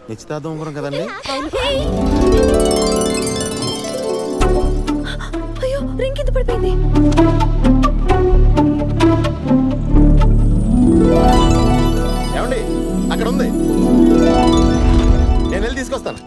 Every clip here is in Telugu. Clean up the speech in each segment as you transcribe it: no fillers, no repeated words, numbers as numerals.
నిశ్చితార్థం ఉంగరం కదండి? అయ్యో రింగ్ కింద పడిపోయింది. ఏమండి అక్కడ ఉంది, నేను వెళ్ళి తీసుకొస్తాను.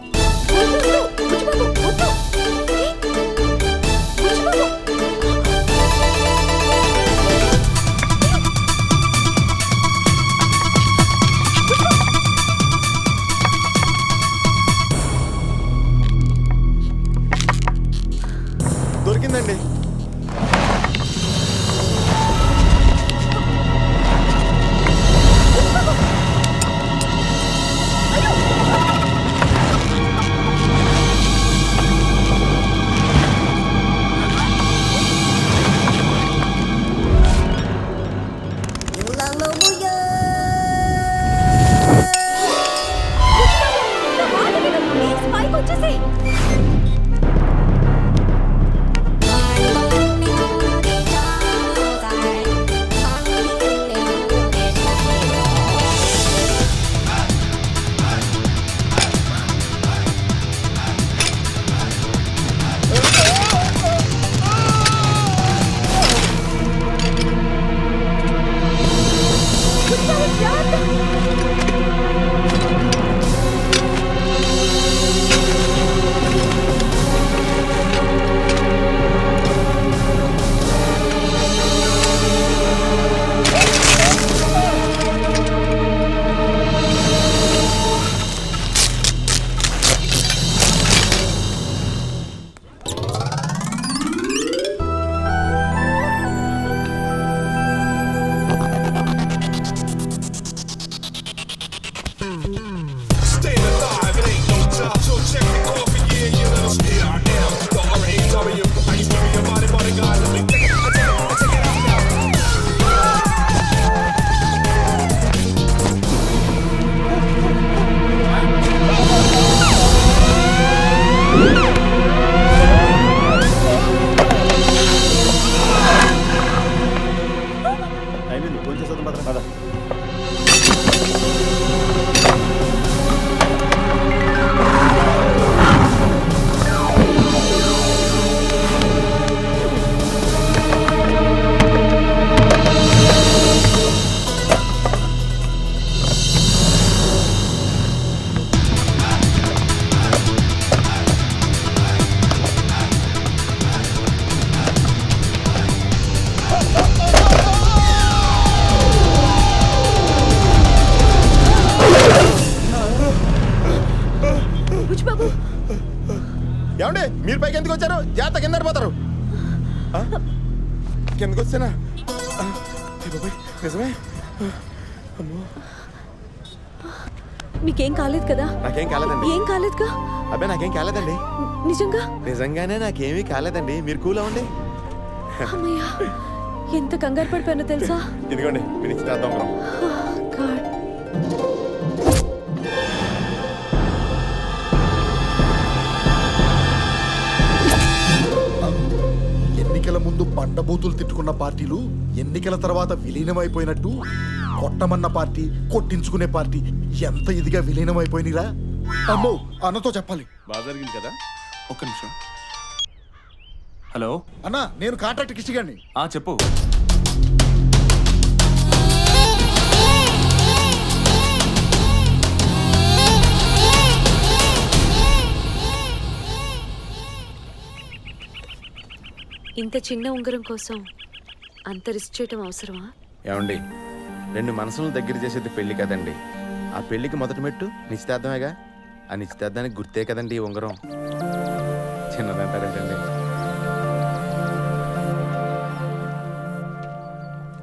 దొరికిందండి. ఏమండి మీరు పైకి ఎందుకు వచ్చారు? జాగ్రత్త, కింద పడిపోతారు. కిందకు వచ్చానా? నిజమే. నీకేం కాలేదు కదా? నాకేం కాలేదండి. ఏం కాలేదుగా? అబ్బాయి నాకేం కాలేదండి. నిజంగా? నిజంగానే నాకేమీ కాలేదండి. మీరు కూల్ అవ్వండి. అమ్మయ్యా, ఎంత కంగారు పడిపోయానో తెలుసా? ఇదిగోండి మీ నిశ్చితార్థం ఉంగరం. గాడ్. ఎన్నికల ముందు బండబూతులు తిట్టుకున్న పార్టీలు ఎన్నికల తర్వాత విలీనమైపోయినట్టు కొట్టమన్న పార్టీ, కొట్టించుకునే పార్టీ ఎంత ఇదిగా విలీనమైపోయినరా? అమ్మో, అన్నతో చెప్పాలి. బాగా జరిగింది కదా. ఒక్క నిమిషం. హలో అన్న, నేను కాంట్రాక్ట్ కిష్టిగాడిని. చెప్పు. ఇంత చిన్న ఉంగరం కోసం అంత రిస్క్ చేయటం అవసరమా? ఏమండి, రెండు మనసులను దగ్గర చేసేది పెళ్లి కదండి. ఆ పెళ్లికి మొదటి మెట్టు నిశ్చితార్థమేగా. ఆ నిశ్చితార్థానికి గుర్తే కదండి ఈ ఉంగరం. చిన్నదంటారేంటండి?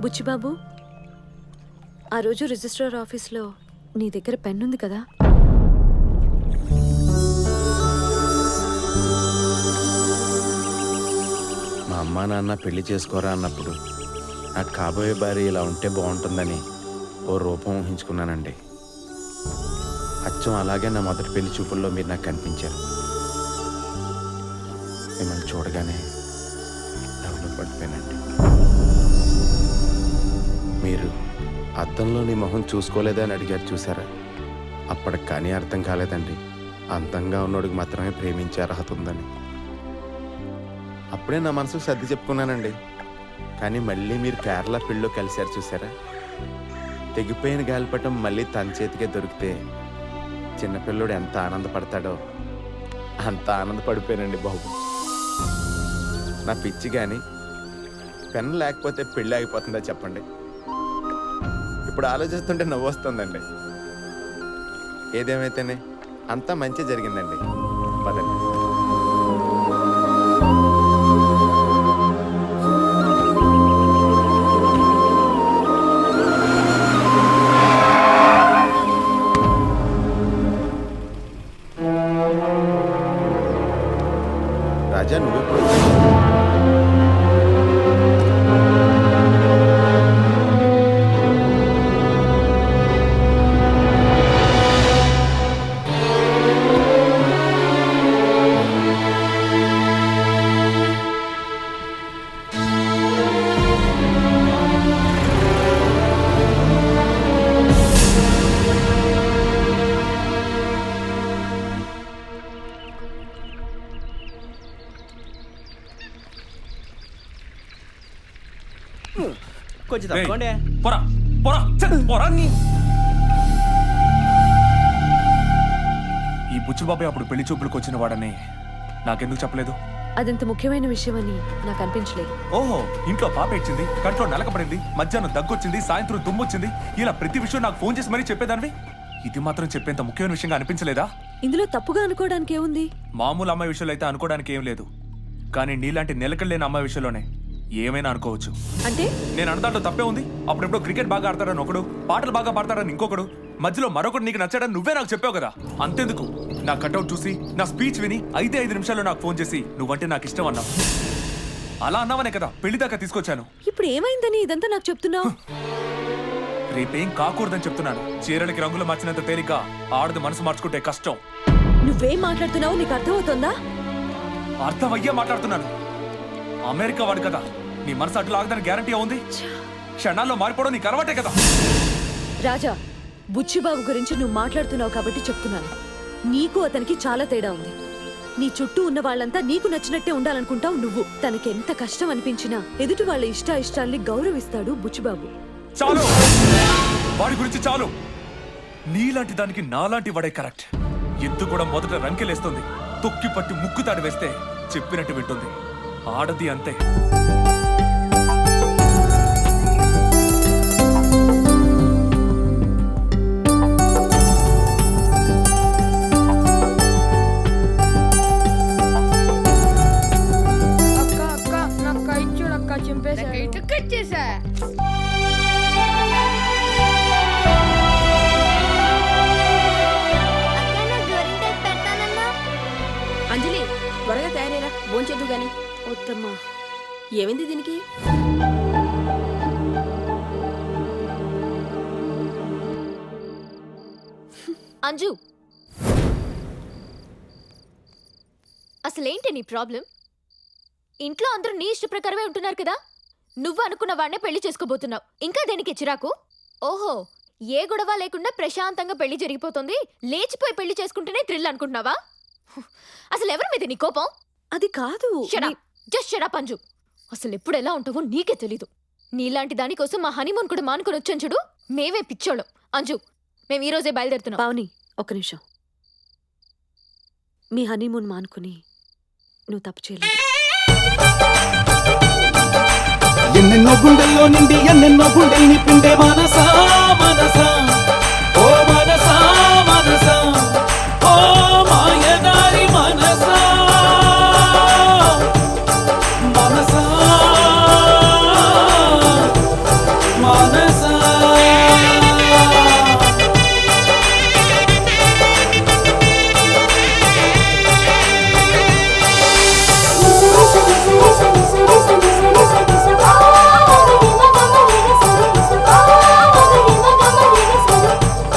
బుచ్చిబాబు, ఆ రోజు రిజిస్ట్రార్ ఆఫీస్లో నీ దగ్గర పెన్ ఉంది కదా? మా అమ్మా నాన్న పెళ్లి చేసుకోరా అన్నప్పుడు నాకు కాబోయే భార్య ఇలా ఉంటే బాగుంటుందని ఓ రూపం ఊహించుకున్నానండి. అచ్చం అలాగే నా మొదటి పెళ్లి చూపుల్లో మీరు నాకు కనిపించారు. మిమ్మల్ని చూడగానే డెవలప్ పడిపోయానండి. మీరు అద్దంలో నీ మొహం చూసుకోలేదా అని అడిగారు చూసారా? అప్పటికి కానీ అర్థం కాలేదండి అందంగా ఉన్నోడికి మాత్రమే ప్రేమించే అర్హత ఉందని. అప్పుడే నా మనసుకు సర్ది చెప్పుకున్నానండి. కానీ మళ్ళీ మీరు కేరళ పెళ్ళిలో కలిశారు చూసారా, తెగిపోయిన గాలిపటం మళ్ళీ తన చేతికే దొరికితే చిన్నపిల్లోడు ఎంత ఆనందపడతాడో అంత ఆనందపడిపోయానండి బాబు. నా పిచ్చి కానీ పెన్ లేకపోతే పెళ్ళి ఆగిపోతుందా చెప్పండి. ఇప్పుడు ఆలోచిస్తుంటే నవ్వు వస్తుందండి. ఏదేమైతేనే అంతా మంచి జరిగిందండి. పదండి. రాజా నువ్వెప్పుడు కొంచెం తప్పకోండి. పోరా పోరా పోరా నీ. ఈ బుచ్చుబాబాయ్ అప్పుడు పెళ్లి చూపులకు వచ్చిన వాడని నాకెందుకు చెప్పలేదు? అదంత ముఖ్యమైన విషయమని నాకు అనిపించలేదు. ఓహో, ఇంట్లో పాప ఇచ్చింది, కంట్లో నలకపడింది, మధ్యాహ్నం దగ్గొచ్చింది, సాయంత్రం తుమ్మొచ్చింది, ఇలా ప్రతి విషయం నాకు ఫోన్ చేసి మరీ చెప్పేదానివి. ఇది మాత్రం చెప్పేంత ముఖ్యమైన విషయంగా అనిపించలేదా? ఇందులో తప్పుగా అనుకోవడానికి ఏముంది? మామూలు అమ్మాయి విషయంలో అయితే అనుకోవడానికి ఏం లేదు, కానీ నీలాంటి నిలకడలేని అమ్మాయి విషయంలోనే ఏమైనా అనుకోవచ్చు. అంటే నేను అన్నదాంట్లో తప్పే ఉంది. అప్పుడెప్పుడు క్రికెట్ బాగా ఆడతాడని ఒకడు, పాటలు బాగా పాడతాడని ఇంకొకడు, మధ్యలో మరొకడు నీకు నచ్చాడని నువ్వే నాకు చెప్పావు కదా. అంతెందుకు, నా కట్అవుట్ చూసి నా స్పీచ్ విని 5 నిమిషాల్లో నాకు ఫోన్ చేసి నువ్వంటే నాకు ఇష్టం అన్నావు. అలా అన్నావనే కదా పెళ్లి దాకా తీసుకొచ్చాను. ఇప్పుడు ఏమైందని ఇదంతా నాకు చెప్తున్నావు? రేపేం కాకూడదని చెప్తున్నాను. చీరలకి రంగులు మార్చినంత తేలిక ఆడది మనసు మార్చుకుంటే కష్టం. నువ్వేం మాట్లాడుతున్నావు నీకు అర్థమవుతుందా? అర్థమయ్యే మాట్లాడుతున్నాను. అమెరికా వాడు కదా, నీ మనసు అటు లాగదని గ్యారంటీ ఉంది. క్షణాల్లో మారిపోవడం నీకు అలవాటే కదా. రాజా, బుచ్చిబాబు గురించి నువ్వు మాట్లాడుతున్నావు కాబట్టి చెప్తున్నాను. నీకు అతనికి చాలా తేడా ఉంది. నీ చుట్టూ ఉన్న వాళ్ళంతా నీకు నచ్చినట్టే ఉండాలనుకుంటావు నువ్వు. తనకి ఎంత కష్టం అనిపించినా ఎదుటి వాళ్ళ ఇష్టాయిష్టాల్ని గౌరవిస్తాడు బుచ్చిబాబు. చాలు, వాడి గురించి చాలు. నీలాంటి దానికి నాలాంటి వాడే కరెక్ట్. ఎద్దు కూడా మొదట రంకెలేస్తుంది, తొక్కి పట్టి ముక్కు తాడి వేస్తే చెప్పినట్టు వింటుంది. ఆడది అంతే. అంజలి, త్వరగా తయారైనా భోంచేద్దు గాని. వద్దమ్మా. ఏమైంది దీనికి? అంజు, అసలేంటి నీ ప్రాబ్లం? ఇంట్లో అందరూ నీ ఇష్ట ప్రకారమే ఉంటున్నారు కదా. నువ్వు అనుకున్న వాడినే పెళ్లి చేసుకోబోతున్నావు. ఇంకా దేనికి చిరాకు? ఓహో, ఏ గొడవ లేకుండా ప్రశాంతంగా పెళ్లి జరిగిపోతుంది, లేచిపోయి పెళ్లి చేసుకుంటేనే థ్రిల్ అనుకుంటున్నావా? అసలు ఎవరి మీద నీ కోపం? అది కాదు. Just shut up Anju. అసలు ఎప్పుడు ఎలా ఉంటావో నీకే తెలీదు. నీలాంటి దానికోసం మా హనీమూన్ కూడా మానుకొని వచ్చాను చూడు. మేమే పిచ్చోళ్ళం. అంజు, మేము ఈ రోజే బయలుదేరుతున్నాం. పావని, ఒక్క నిమిషం. మీ హనీమూన్ మానుకుని నువ్వు తప్పు చేయలేదు. ఎన్నెన్నో గుండెల్లో నిండి ఎన్నెన్నో గుండెల్ని పిండే మనసా మనసా, ఓ మనసా మనసా, ఓ మాయదారి మనసా మనసా మనసా.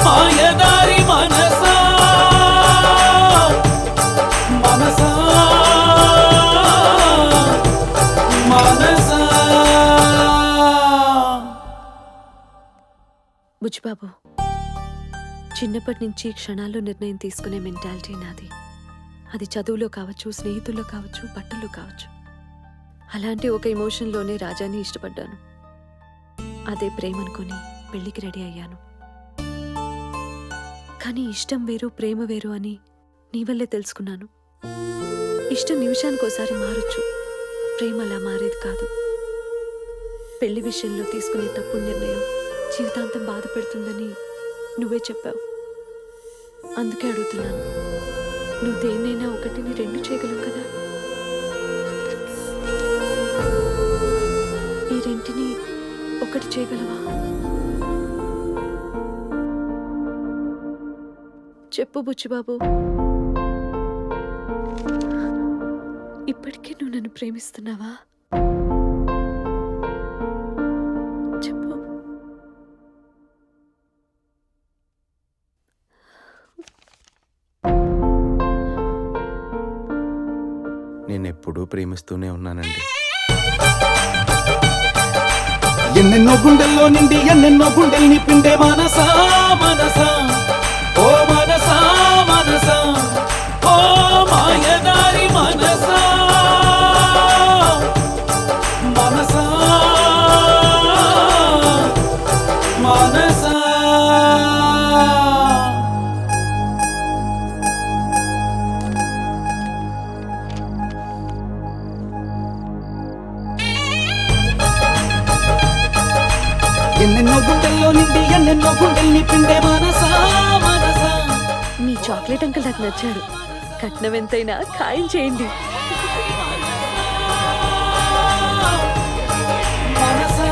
మాయదారి మనసా మనసా మనసా. బుచ్చిబాబు, చిన్నప్పటి నుంచి క్షణాల్లో నిర్ణయం తీసుకునే మెంటాలిటీ నాది. అది చదువులో కావచ్చు, స్నేహితుల్లో కావచ్చు, బట్టల్లో కావచ్చు. అలాంటి ఒక ఎమోషన్లోనే రాజాని ఇష్టపడ్డాను. అదే ప్రేమ అనుకుని పెళ్లికి రెడీ అయ్యాను. కానీ ఇష్టం వేరు, ప్రేమ వేరు అని నీ వల్లే తెలుసుకున్నాను. ఇష్టం నిమిషానికోసారి మారొచ్చు, ప్రేమ అలా మారేది కాదు. పెళ్లి విషయంలో తీసుకునే తప్పుడు నిర్ణయం జీవితాంతం బాధ పెడుతుందని నువ్వే చెప్పావు. అందుకే అడుగుతున్నాను, నువ్వు దేన్నైనా ఒకటిని రెండు చేయగలవు కదా? ఈ రెంటిని ఒకటి చేయగలవా? చెప్పు బుచ్చిబాబు. ఇప్పటికే నువ్వు నన్ను ప్రేమిస్తున్నావా? చెప్పు. నేనెప్పుడూ ప్రేమిస్తూనే ఉన్నానండి. ఎన్నెన్నో గుండెల్లో నిండి ఎన్నెన్నో గుండెల్ని పిండే మనసా మనసా, ఓ మనసా మనసా, ఓ మాయదారి మనసా మనసా మనసా. ఎన్నెన్నో గుండెల్లో నిండి ఎన్నెన్నో గుండెల్ని పిండే మనసా మనసా. మీ చాక్లెట్ అంకుల్ నాకు నచ్చాడు. కట్నం ఎంతైనా ఖాయం చేయండి. మనసా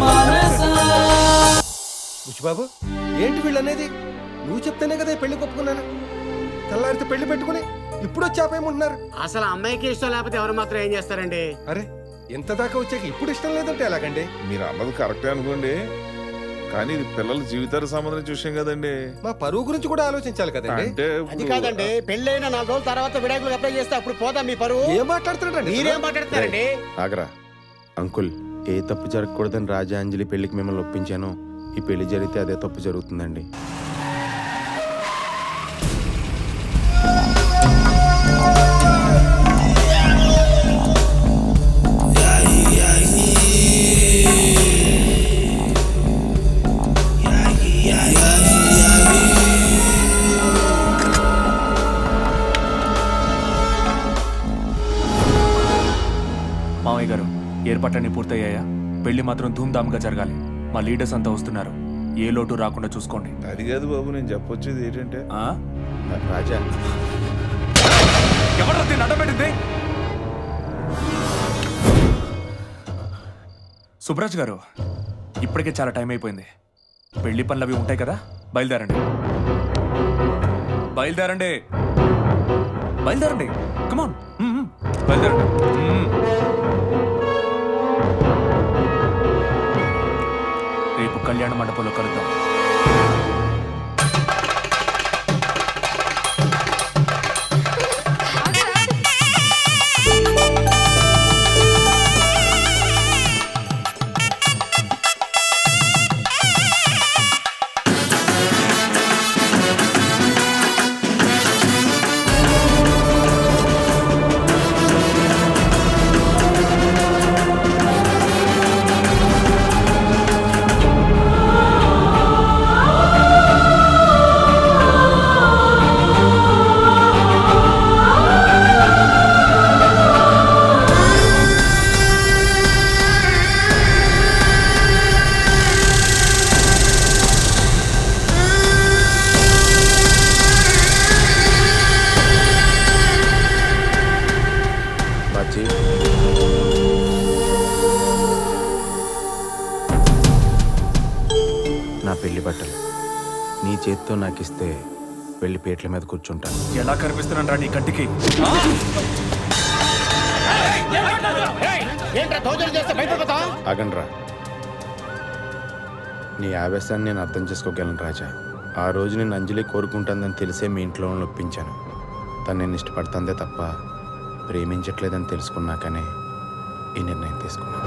మనసా. బుచ్చిబాబు, ఏంటి వీళ్ళనేది? నువ్వు చెప్తేనే కదా ఈ పెళ్లి ఒప్పుకున్నాను. తెల్లారితే పెళ్లి పెట్టుకుని ఇప్పుడు వచ్చి ఆపేయమంటున్నారు. అసలు అమ్మాయికి ఇష్టం లేకపోతే ఎవరు మాత్రం ఏం చేస్తారండి? అరే, ఎంత దాకా వచ్చాక ఇప్పుడు ఇష్టం లేదంటే ఎలాగండి? మీరు అన్నది కరెక్టే అనుకోండి, కానీ ఇది పిల్లల జీవితానికి సంబంధించిన విషయం కదండి. మా పరువు గురించి కూడా ఆలోచించాలి కదండి. అంటే అది కాదండి, పెళ్ళైన 4 రోజుల తర్వాత విడాకులు అప్లై చేస్తే అప్పుడు పోదా మీ పరువు? ఏం మాట్లాడుతున్నారండి? మీరేం మాట్లాడతారండి? ఆగరా అంకుల్, ఏ తప్పు జరగకూడదని రాజా అంజలి పెళ్లికి మిమ్మల్ని ఒప్పించానో, ఈ పెళ్లి జరిగితే అదే తప్పు జరుగుతుందండి. మామయ్య గారు, ఏర్పాట్లన్నీ పూర్తయ్యాయా? పెళ్లి మాత్రం ధూమ్ధామ్గా జరగాలి. మా లీడర్స్ అంతా వస్తున్నారు. ఏ లోటు రాకుండా చూసుకోండి. అది కాదు బాబు, నేను చెప్పొచ్చేది ఏంటంటే, ఆ? రాజా, ఎవరు దీన్ని అడ్డపెట్టింది? సుబ్రాజ్ గారు, ఇప్పటికే చాలా టైం అయిపోయింది. పెళ్లి పనులు అవి ఉంటాయి కదా, బయలుదేరండి. బయలుదేరండి, బయలుదేరండి. కమాన్, బయలుదేరండి. రేపు కళ్యాణ మండపంలో కలుద్దాం. నా పెళ్లి బట్టలు నీ చేత్తో నాకు ఇస్తే పెళ్లి పీటల మీద కూర్చుంటాను. ఎలా కనిపిస్తున్నాను నీ కంటికి? ఆగండ్రా, నీ ఆవేశాన్ని నేను అర్థం చేసుకోగలను రాజా. ఆ రోజు నేను అంజలి కోరుకుంటుందని తెలిసే మీ ఇంట్లో ఒప్పించాను. తను నేను ఇష్టపడుతుందే తప్ప ప్రేమించట్లేదని తెలుసుకున్నాకనే ఈ నిర్ణయం తీసుకున్నాను.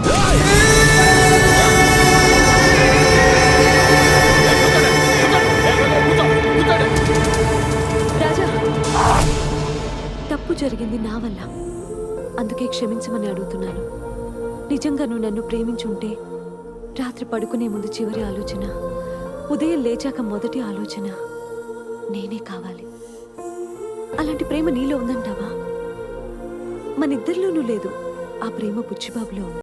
జరిగింది నా వల్ల. అందుకే క్షమించమని అడుగుతున్నాను. నిజంగా నువ్వు నన్ను ప్రేమించుంటే రాత్రి పడుకునే ముందు చివరి ఆలోచన, ఉదయం లేచాక మొదటి ఆలోచన నేనే కావాలి. అలాంటి ప్రేమ నీలో ఉందంటావా? మనిద్దరిలోనూ లేదు. ఆ ప్రేమ బుచ్చిబాబులో ఉంది.